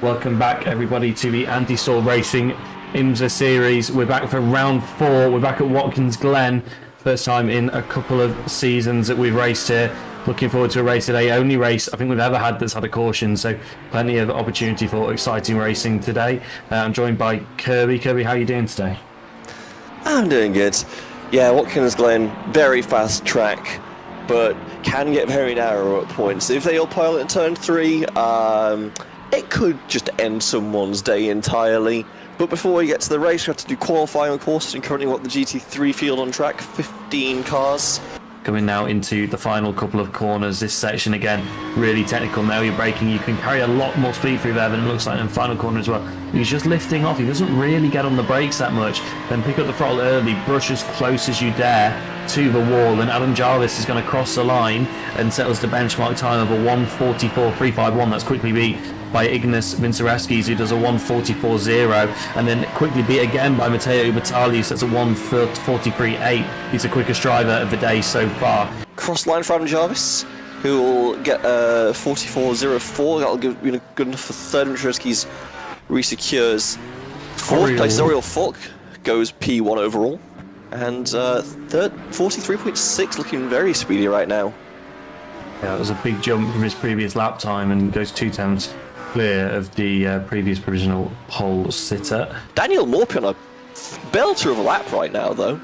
Welcome back, everybody, to the Anti-Stall Racing IMSA series. We're back for round 4. We're back at Watkins Glen. First time in a couple of seasons that we've raced here. Looking forward to a race today. Only race I think we've ever had that's had a caution, so plenty of opportunity for exciting racing today. I'm joined by Kirby. Kirby, how are you doing today? I'm doing good. Yeah, Watkins Glen, very fast track, but can get very narrow at points. If they all pile in turn 3, it could just end someone's day entirely. But before we get to the race, we have to do qualifying, of course, and currently what the GT3 field on track, 15 cars. Coming now into the final couple of corners. This section again really technical. Now you're braking, you can carry a lot more speed through there than it looks like in the final corner as well. He's just lifting off, he doesn't really get on the brakes that much. Then pick up the throttle early, brush as close as you dare to the wall, and Adam Jarvis is going to cross the line and settles the benchmark time of a 1:44.351. That's quickly beat by Ignas Vincereskis, who does a 1:44.0, and then quickly beat again by Matteo Ubertali, who sets a 1:43.8. He's the quickest driver of the day so far. Cross line for Adam Jarvis, who will get a 44.04. That'll give good enough for third. Vincereskis resecures fourth place. Oriel Falk goes P1 overall, and third 43.6, looking very speedy right now. Yeah, it was a big jump from his previous lap time and goes 2 tenths clear of the previous provisional pole sitter. Daniel Morphy on a belter of a lap right now, though.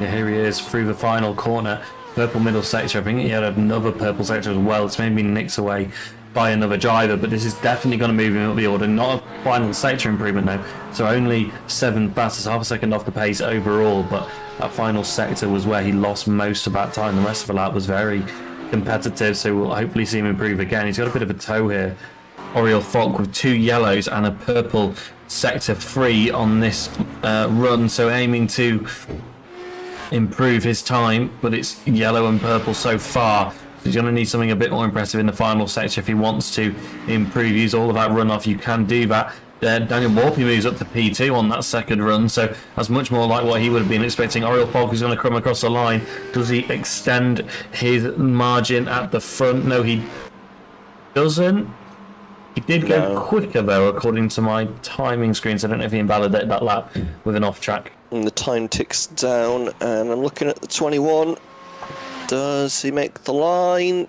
Yeah, here he is through the final corner. Purple middle sector. I think he had another purple sector as well. It's maybe nicked away by another driver, but this is definitely going to move him up the order. Not a final sector improvement though. So only 7 fastest, half a second off the pace overall, but that final sector was where he lost most of that time. The rest of the lap was very competitive, so we'll hopefully see him improve again. He's got a bit of a toe here. Oriel Falk with 2 yellows and a purple sector 3 on this run, so aiming to improve his time, but it's yellow and purple so far. So he's going to need something a bit more impressive in the final sector if he wants to improve. Use all of that runoff, you can do that. Daniel Morphy moves up to P2 on that second run, so that's much more like what he would have been expecting. Oriel Falk is going to come across the line. Does he extend his margin at the front? No, he doesn't. He did go quicker though, according to my timing screen, so I don't know if he invalidated that lap with an off track. And the time ticks down, and I'm looking at the 21. Does he make the line?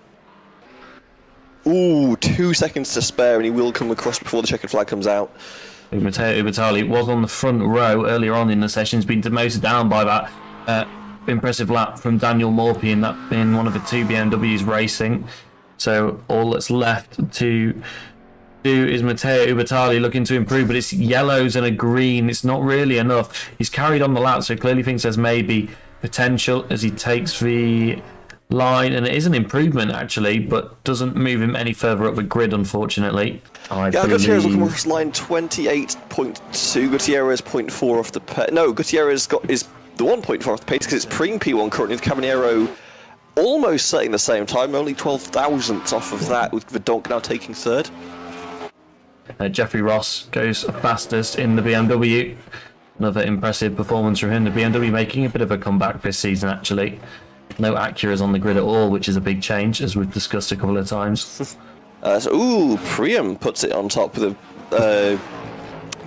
Ooh, 2 seconds to spare, and he will come across before the checkered flag comes out. Matteo Ubertali was on the front row earlier on in the session. He's been demoted down by that impressive lap from Daniel Morphy, and that being one of the 2 BMWs racing. So all that's left to do is Matteo Ubertali looking to improve, but it's yellows and a green. It's not really enough. He's carried on the lap, so clearly thinks there's maybe potential as he takes the line, and it is an improvement actually, but doesn't move him any further up the grid, unfortunately. Gutierrez will come across line 28.2. Gutierrez 0.4 off the pace. No, Gutierrez is the 1.4 off the pace because it's Prem P1 currently with Cabanero almost setting the same time, only 12 thousandths off of that, with Verdonk now taking third. Jeffrey Ross goes fastest in the BMW. Another impressive performance from him. The BMW making a bit of a comeback this season actually. No Acuras on the grid at all, which is a big change, as we've discussed a couple of times. Priam puts it on top with a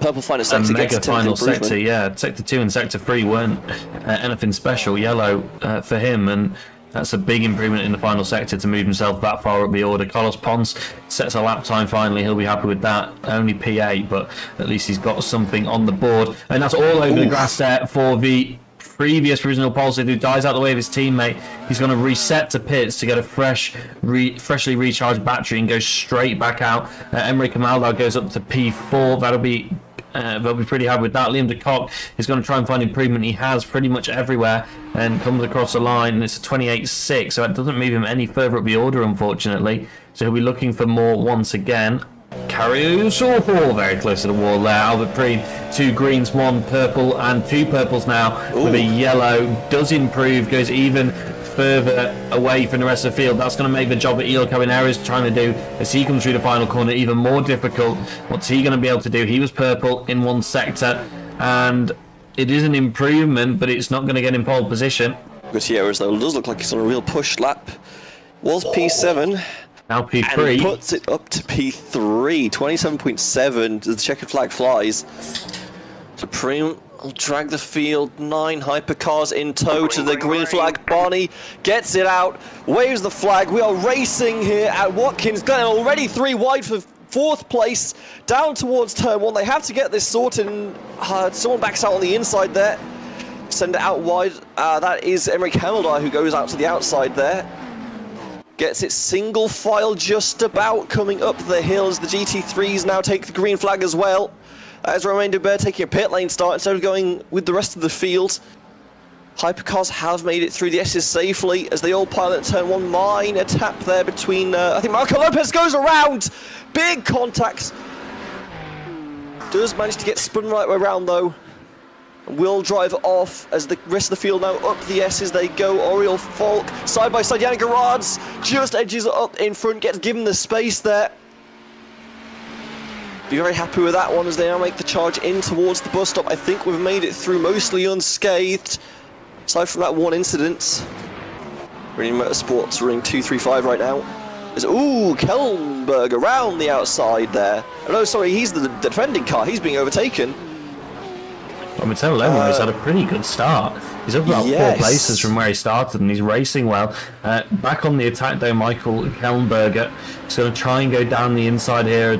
purple final sector. Mega final sector, yeah. Sector 2 and Sector 3 weren't anything special. Yellow for him, and that's a big improvement in the final sector to move himself that far up the order. Carlos Pons sets a lap time finally. He'll be happy with that. Only P8, but at least he's got something on the board. And that's all over the grass there for the previous provisional pole sitter who dies out the way of his teammate. He's going to reset to pits to get a freshly recharged battery and go straight back out. Emery Kamaldau goes up to P4. They'll be pretty happy with that. Liam de Kock is going to try and find improvement. He has pretty much everywhere and comes across the line, and it's a 28.6, so that doesn't move him any further up the order, unfortunately. So he'll be looking for more once again. Carrius very close to the wall there. Albert Preen, 2 greens, 1 purple, and 2 purples now with a yellow. Does improve, goes even further away from the rest of the field. That's going to make the job that Elo Cabinero is trying to do as he comes through the final corner even more difficult. What's he going to be able to do? He was purple in 1 sector, and it is an improvement, but it's not going to get in pole position. Gutierrez, though, does look like he's on a real push lap. Was P7, Now and P3. puts it up to P3, 27.7 as the checkered flag flies. Supreme will drag the field, 9 hypercars in tow to the green flag. Barney gets it out, waves the flag. We are racing here at Watkins. Glen already 3 wide for 4th place, down towards turn 1. They have to get this sorted, and someone backs out on the inside there. Send it out wide. That is Emre Kamildar who goes out to the outside there. Gets it single file just about coming up the hill as the GT3s now take the green flag as well. As Romain Dubert taking a pit lane start instead of going with the rest of the field. Hypercars have made it through the S's safely as they all pilot turn 1. Minor tap there between, I think Marco Lopez goes around. Big contacts. Does manage to get spun right way around though. Will drive off as the rest of the field now up the S's they go. Oriol Falk side by side. Yannick Gerards just edges up in front, gets given the space there. Be very happy with that one as they now make the charge in towards the bus stop. I think we've made it through mostly unscathed, aside from that one incident. Ring Motorsports ring 235 right now. Kellenberg around the outside there. Oh no, sorry, he's the defending car. He's being overtaken. Matteo Lemo's had a pretty good start. He's up about 4 places from where he started, and he's racing well. Back on the attack though, Michael Kellenberger is going to try and go down the inside here.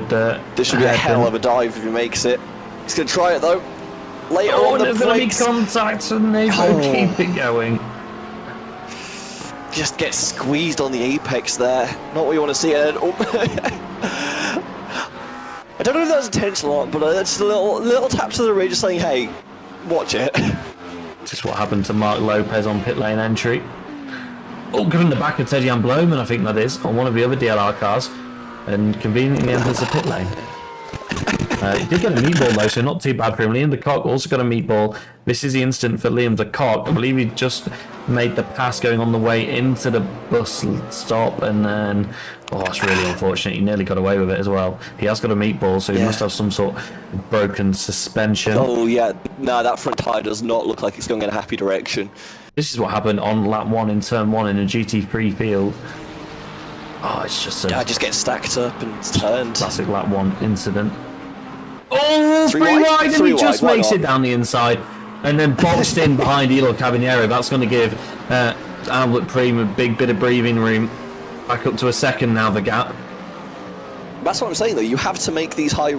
This should be a hell of a dive if he makes it. He's going to try it though. Later on the brakes. Contact, and they keep it going. Just get squeezed on the apex there. Not what you want to see. I don't know if that was intentional or not, but just a little tap to the rear, just saying, hey, watch it. Just what happened to Mark Lopez on pit lane entry. Given the back of Teddy Bloman, I think that is, on one of the other DLR cars, and conveniently enters the pit lane. He did get a meatball though, so not too bad for him. Liam de Kock also got a meatball. This is the instant for Liam de Kock. I believe he just made the pass going on the way into the bus stop, and then it's really unfortunate. He nearly got away with it as well. He has got a meatball, so he must have some sort of broken suspension. Oh yeah, no, that front tyre does not look like it's going in a happy direction. This is what happened on lap 1 in turn 1 in a GT3 field. It's just a just getting stacked up and turned. Classic lap 1 incident. Three wide, and he just makes it down the inside, and then boxed in behind Elo Caballero. That's going to give Albert Preem a big bit of breathing room. Back up to a second now, the gap. That's what I'm saying though, you have to make these high,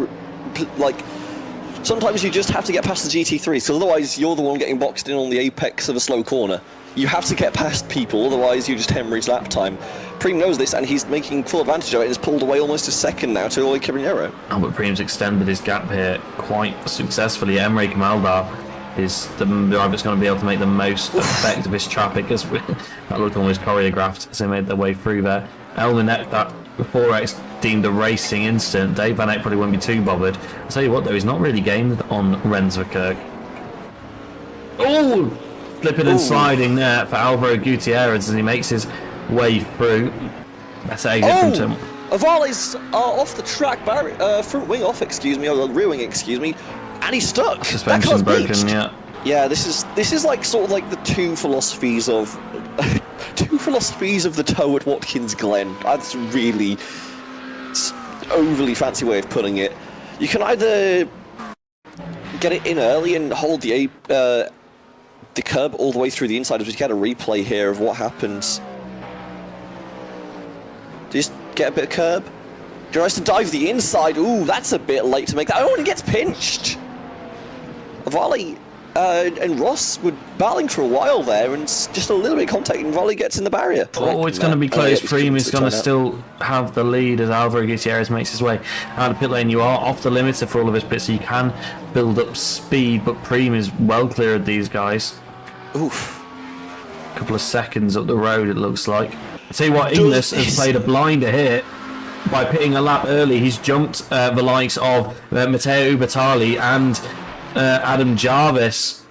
sometimes you just have to get past the GT3s, because otherwise you're the one getting boxed in on the apex of a slow corner. You have to get past people, otherwise you just hemorrhage lap time. Preem knows this, and he's making full advantage of it, and has pulled away almost a second now to Oli Caballero. Albert Preem's extended his gap here quite successfully. Emre Kamaldar is the driver that's going to be able to make the most effect of his traffic, as that looked almost choreographed as they made their way through there. Elminet, that 4X deemed a racing incident. Dave Van Eyck probably won't be too bothered. I'll tell you what though, he's not really gained on Rensverkerk. Slipping and sliding there for Alvaro Gutierrez as he makes his way through. Better exit from Tim. Avale's off the track, front wing off, or rear wing, and he's stuck. Suspension's broken, yeah. Yeah, this is like sort of like the two philosophies of the tow at Watkins Glen. That's really overly fancy way of putting it. You can either get it in early and hold the curb all the way through the inside, as we get a replay here of what happens. Just get a bit of curb. Tries to dive the inside. That's a bit late to make that. And he gets pinched. Volley and Ross were battling for a while there, and just a little bit of contact, and Volley gets in the barrier. It's going to be close. Preem is going to still have the lead as Alvaro Gutierrez makes his way out of pit lane. You are off the limiter for all of his pits, so you can build up speed, but Preem is well clear of these guys. Oof. A couple of seconds up the road, it looks like. I tell you what, Ignis has played a blinder here by pitting a lap early. He's jumped the likes of Matteo Ubertali and Adam Jarvis.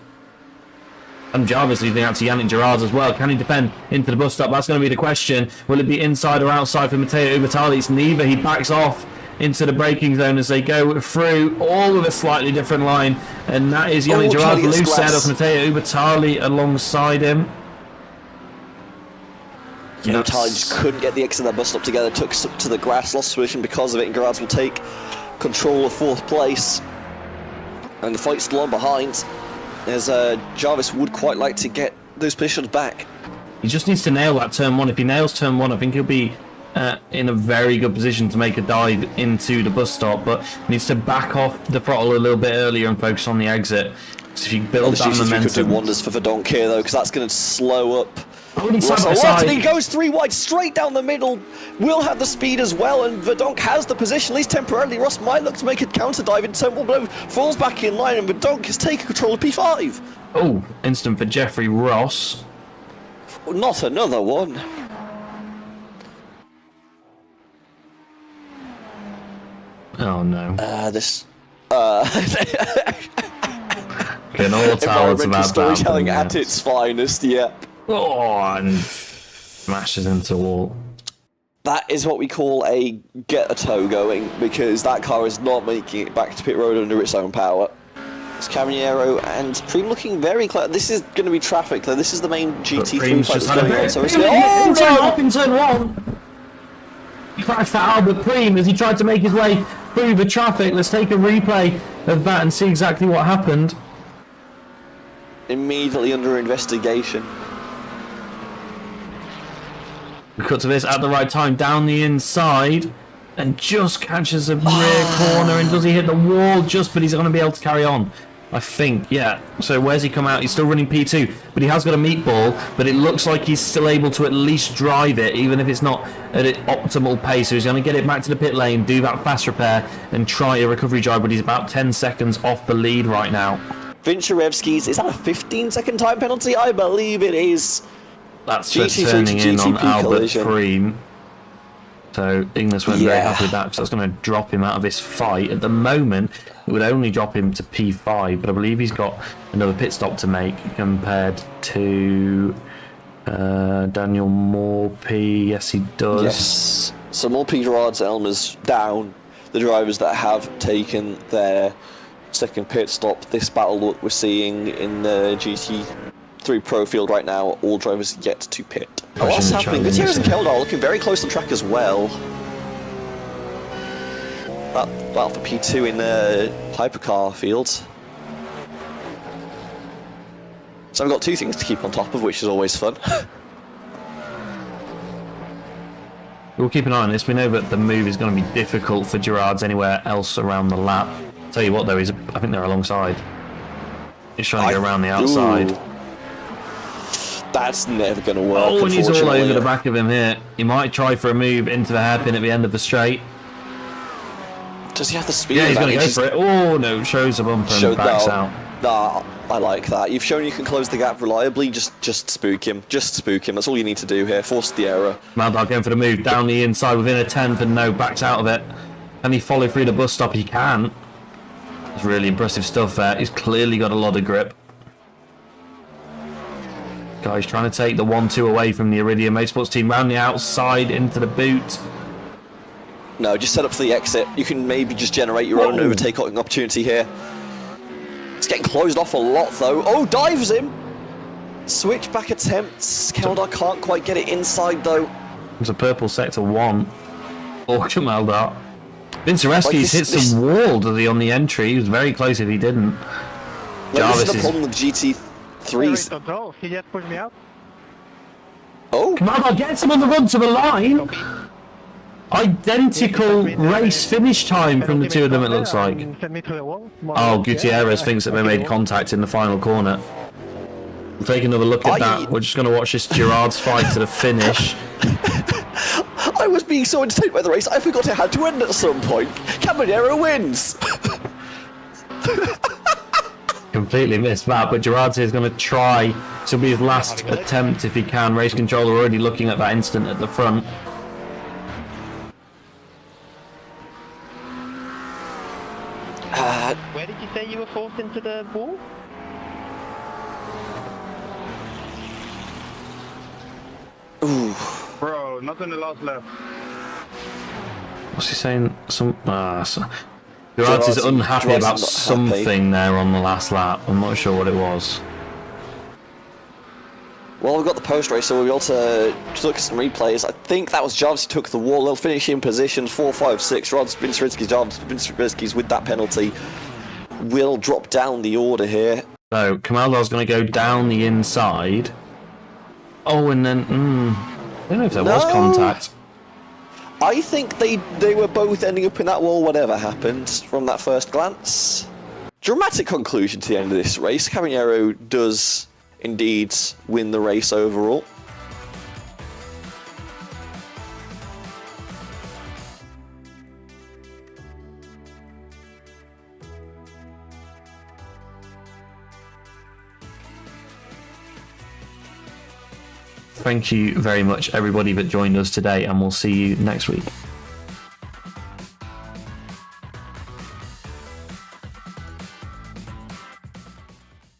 Adam Jarvis leading out to Yannick Gerards as well. Can he defend into the bus stop? That's going to be the question. Will it be inside or outside for Matteo Ubertali? It's neither. He backs off into the braking zone as they go through, all with a slightly different line, and that is Yannick Gerards, loose set of Matteo Ubertali alongside him. You know, Tyler just couldn't get the exit of that bus stop together, took us up to the grass, lost position because of it, and Gerards will take control of 4th place. And the fight's still on behind, as Jarvis would quite like to get those positions back. He just needs to nail that turn 1. If he nails turn 1, I think he'll be in a very good position to make a dive into the bus stop, but needs to back off the throttle a little bit earlier and focus on the exit. So if you build that momentum... could do wonders for Verdonk here, though, because that's going to slow up Russell. And he goes 3 wide, straight down the middle. Will have the speed as well, and Verdonk has the position, at least temporarily. Ross might look to make a counter dive in turn 1, but falls back in line, and Verdonk has taken control of P5. Oh, instant for Jeffrey Ross. Not another one. Oh no. Getting all towers about storytelling at its finest, yeah. Oh, and smashes into the wall. That is what we call a get a tow going, because that car is not making it back to pit road under its own power. It's Caballero and Preem looking very close. This is going to be traffic, though. This is the main GT3 fight that's going on. So it's in turn 1. He crashed for Albert Preem as he tried to make his way through the traffic. Let's take a replay of that and see exactly what happened. Immediately under investigation. We cut to this at the right time, down the inside, and just catches a rear corner. And does he hit the wall just? But he's going to be able to carry on, I think. Yeah. So where's he come out? He's still running P2, but he has got a meatball. But it looks like he's still able to at least drive it, even if it's not at an optimal pace. So he's going to get it back to the pit lane, do that fast repair, and try a recovery drive. But he's about 10 seconds off the lead right now. Vincharevsky's, is that a 15-second time penalty? I believe it is. That's for turning in on Albert Preem. So Ignis went very happy with that, because that's going to drop him out of this fight. At the moment, it would only drop him to P5, but I believe he's got another pit stop to make compared to Daniel Morphy. Yes, he does. Yes. So Morphy, Gerards, Elmer's down. The drivers that have taken their second pit stop. This battle that we're seeing in the GT3 Pro field right now, all drivers yet to pit. What's happening? Gutierrez and Keldar looking very close on track as well. Battle for P2 in the hypercar field. So I've got 2 things to keep on top of, which is always fun. We'll keep an eye on this. We know that the move is going to be difficult for Gerards anywhere else around the lap. Tell you what, though, I think they're alongside. He's trying to go around the outside. That's never going to work. Oh, and he's all over the back of him here. He might try for a move into the hairpin at the end of the straight. Does he have the speed? Yeah, he's going to go for it. Oh, no, shows a bumper and backs out. Nah, I like that. You've shown you can close the gap reliably. Just spook him. Just spook him. That's all you need to do here. Force the error. Maldar going for the move down the inside within a 10th, and no, backs out of it. Can he follow through the bus stop? He can. It's really impressive stuff there. He's clearly got a lot of grip. Guys trying to take the 1-2 away from the Iridium Motorsports team round the outside into the boot. No, just set up for the exit. You can maybe just generate your own overtaking opportunity here. It's getting closed off a lot though. Oh, dives him! Switchback attempts. Keldar can't quite get it inside though. It's a purple sector 1. Oh, Keldar. Vincharevsky's hit some wall on the entry. He was very close if he didn't. Jarvis this is the problem with GT3s. No, he just pushed me out. Oh! Keldar gets him on the run to the line. Identical race finish time from the two of them, it looks like. Oh, Gutierrez thinks that they made contact in the final corner. We'll take another look at that. We're just going to watch this Gerards fight to the finish. I was being so entertained by the race, I forgot it had to end at some point. Caballero wins! Completely missed that, but Gerards is going to try. This will be his last attempt if he can. Race controller already looking at that instant at the front. Where did you say you were forced into the wall? Ooh. Bro, not in the last lap. What's he saying? Gerards is unhappy about something there on the last lap. I'm not sure what it was. Well, we've got the post race, so we'll be able to look at some replays. I think that was Jarvis who took the wall. They'll finish in position 4, 5, 6. Rod Vinsritsky's Jarvis. Vinsritsky's with that penalty will drop down the order here. So Kamaldar's going to go down the inside. Oh, and then I don't know if there was contact. I think they were both ending up in that wall, whatever happened from that first glance. Dramatic conclusion to the end of this race. Caballero does indeed win the race overall. Thank you very much, everybody that joined us today, and we'll see you next week.